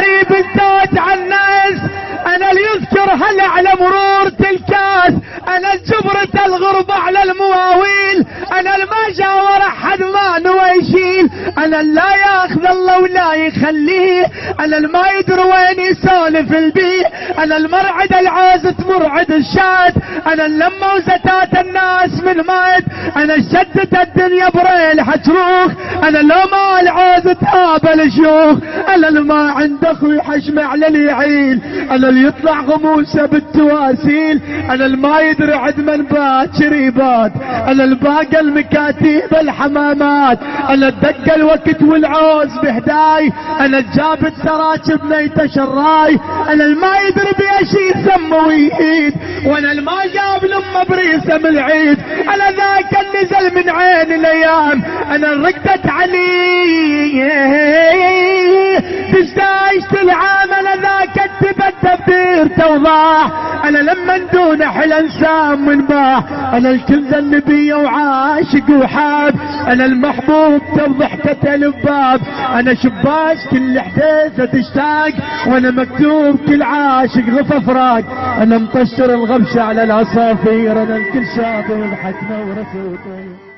غريب انتاج عن الناس، انا اللي يذكر هلا على مرور الكاس، انا الجبرة الغربة على المواويل، انا الما جاور احد ما نوى يشيل، انا لا ياخذ الله ولا يخليه، انا الما يدري وين يسولف البيه، انا المرعد العازة مرعد الشاد، انا اللمة وزتات الناس من مات، انا شدت الدنيا بريل حتروخ، انا لو ما العازة هابل الشيوخ، انا الما عند اخوي حشم على اللي يعيل، انا اللي يطلع غموسه بالتواسيل، انا الما يدري عد من بات شريبات، انا الباقى المكاتيب الحمامات، انا الدق الوقت والعوز بهداي، انا الجابت سراج بنيت شراي، انا الما يدري بيشي يسمى ويهيد، وانا الما جاب لما بريسه من العيد، انا ذاك النزل من عين الايام، انا ردت علي تشتايش العام، انا ذاك التبدب دير توضاح، انا لما دون حل انسام من باح، انا الكل النبي وعاشق وحاب، انا المحبوب ضحكة الباب، انا شباك كل حديثة تشتاق، وانا مكتوب كل عاشق غفى فراق، انا مطشر الغبشة على العصافير، انا الكل شاب والحكمة ورسوته.